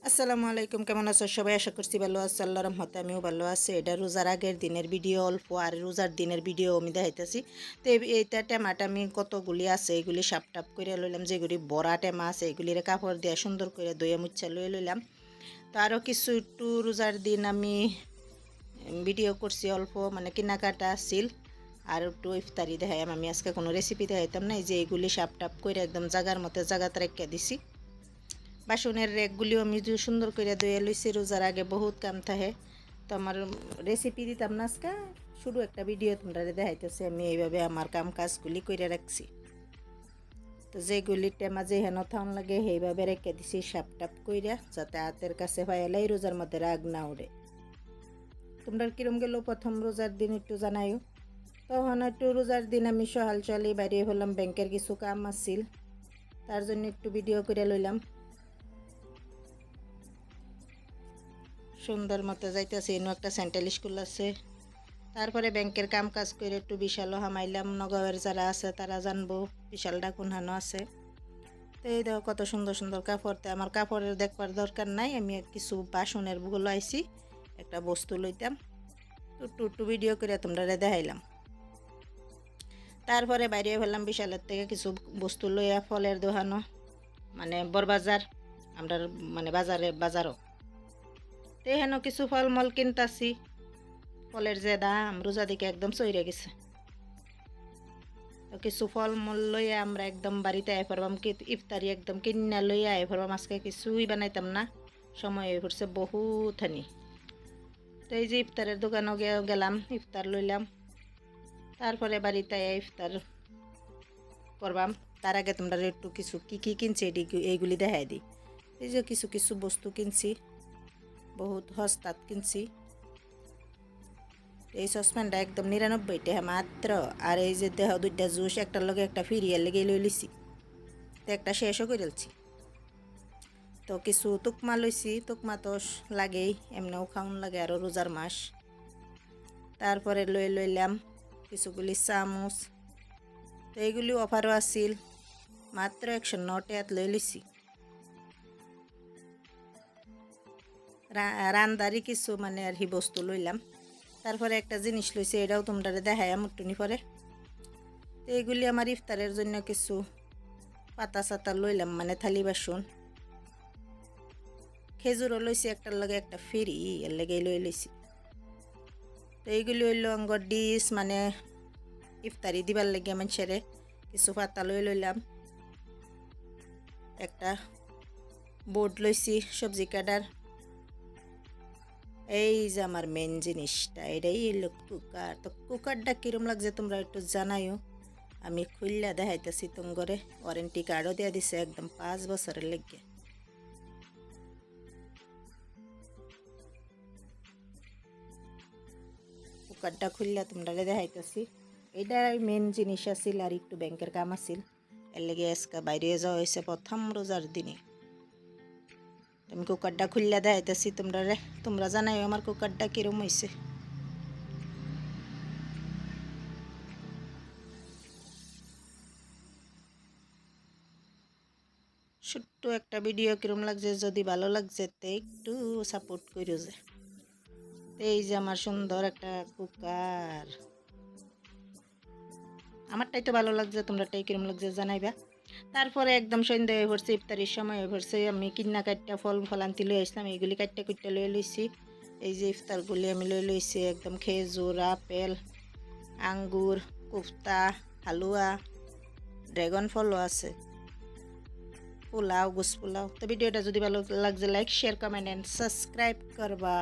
আসসালামু আলাইকুম, কেমন আছো সবাই? আশা করছি ভালো আছো। আল্লাহর রহমতে আমিও ভালো আছি। এটা রোজার আগের দিনের ভিডিও অল্প, আর রোজার দিনের ভিডিও আমি দেখাইতেছি। তো এইটা টেমাটা আমি কতগুলি আছে এগুলি সাপ টাপ করে লইলাম, যেগুলি বড়া টেমা আছে এগুলির কাপড় দিয়ে সুন্দর করে দইয়া মুচ্ছা লয়ে লইলাম। তো আরও কিছু একটু রোজার দিন আমি ভিডিও করছি অল্প, মানে কেনাকাটা আসছিল। আর একটু ইফতারি দেখাইম, আমি আজকে কোনো রেসিপি দেখাইতাম না। এই যে এইগুলি সাপ টাপ করে একদম জাগার মতো জাগাতে রেখে দিছি। বাসনের রেকগুলিও আমি সুন্দর করে ধুয়ে লইছি, রোজার আগে বহুত কাম থাকে। তো আমার রেসিপি দিতাম না আজকে, শুধু একটা ভিডিও তোমরা দেখাইতেছে আমি এইভাবে আমার কাম কাজগুলি করে রাখছি। তো যেগুলি টেমা যে হেন থাউন লাগে সেইভাবে রেখে দিছি সাপ টাপ কইরা, যাতে হাতের কাছে পাইলাই রোজার মধ্যে রাগ না উঠে। তোমরা কিরম গেল প্রথম রোজার দিন একটু জানাইও। তখন একটু রোজার দিন আমি সহাল চলে বাইরে হলাম, ব্যাংকের কিছু কাম আসছিল, তার জন্য একটু ভিডিও করে লইলাম। সুন্দর মতো যাইতেছে, এনু একটা সেন্ট্রাল স্কুল আছে। তারপরে ব্যাংকের কাম কাজ করে একটু বিশালও হামাইলাম। নগাঁওয়ের যারা আছে তারা জানবো বিশালটা কোনহানো আছে। তো এই দেখো কত সুন্দর সুন্দর কাপড়। তো আমার কাপড়ের দেখবার দরকার নাই, আমি কিছু বাসনের বুগুলো আইছি, একটা বস্তু লইতাম। একটু একটু ভিডিও করে তোমরা দেখাইলাম। তারপরে বাইরে ফেললাম বিশালের থেকে কিছু বস্তু লইয়া, ফলের দোকানও, মানে বড়বাজার আমরা, মানে বাজারও। তো এখানেও কিছু ফলমূল কিনতাছি। ফলের যে দাম রোজা দিকে একদম চইরে গেছে। তো কিছু ফলমূল লইয়া আমরা একদম বাড়িতে আয় পড়বাম, ইফতারি একদম কিনা লইয়া আয় পড়বাম। আজকে কিছুই বানাইতাম না, সময় হয়ে পড়ছে বহুত হানি। তো এই যে ইফতারের দোকানও গেলাম, ইফতার লইলাম। তারপরে বাড়িতে ইফতার করবাম। তার আগে তোমরা একটু কিছু কি কি কিনছি এইগুলি দেখাই দিই। এই যে কিছু কিছু বস্তু কিনছি, বহুত সস্তাত কিনছি। এই সসপ্যানটা একদম 99 টাকা মাত্র। আর এই যে দেহ দুইটা জুস, একটার লগে একটা ফিরিয়ার লেগে লই লিছি, তো একটা শেষও করে লছি। তো কিছু তুকমা লইছি, তুকমা তো লাগেই, এমনিও খাওয়ান লাগে আরও রোজার মাস। তারপরে লইলাম কিছুগুলি চামচ। তো এইগুলি অফারও আছিল, মাত্র 109 টাকাত লই লিছি। রান্দারি কিছু মানে আর কি বস্তু লইলাম। তারপরে একটা জিনিস লইছি, এটাও তোমরা দেখাই মুটুনি পরে। তো এইগুলি আমার ইফতারের জন্য কিছু পাতা চাতা লইলাম, মানে থালি বাসন। খেজুরও লইছি, একটার লগে একটা ফেরি এর লেগে লই লইছি। তো এইগুলি হইল আঙ্গর ডিশ, মানে ইফতারি দিবার লেগে মানুষেরে কিছু পাতা লইলাম। একটা বোর্ড লইছি সবজি কাটার। এই যে আমার মেন জিনিসটা, এটাই হইল কুকার। তো কুকারটা কিরম লাগছে তোমরা একটু জানাইও। আমি খুললা দেখাইতেছি তোমারে, ওয়ারেন্টি কার্ডও দিয়ে দিছে একদম 5 বছরের লেগে। কুকারটা খুললা তোমরা দেখাইতেছি। এইটা মেন জিনিস আছিল, আর একটু ব্যাংকের কাম আছিল, এর লেগে আজকে বাইরে যাওয়া হয়েছে প্রথম রোজার দিনে। আমি কুকারটা খুললা দেখাইতেছি তোমরা জানাই আমার কুকারটা কিরম হয়েছে। ছোট্ট একটা ভিডিও কিরম লাগছে, যদি ভালো লাগছে তো একটু সাপোর্ট করো যে। এই যে আমার সুন্দর একটা কুকার, আমারটাই তো ভালো লাগছে, তোমরাটাই কিরম লাগছে জানাইবা। তারপরে একদম সন্ধ্যা হয়ে পড়ছে, ইফতারির সময় হয়ে পড়ছে। আমি কিন্না কাটটা ফল আনতে লই আসলাম, এইগুলি কাটটা কুটটা লই লইছি। এই যে ইফতারগুলি আমি লই লইছি, একদম খেজুর, আপেল, আঙ্গুর, কোফতা, হালুয়া, ড্রাগন ফলও আছে, পোলাও, গোস পোলাও। তো ভিডিওটা যদি ভালো লাগছে like share comment and subscribe করবা।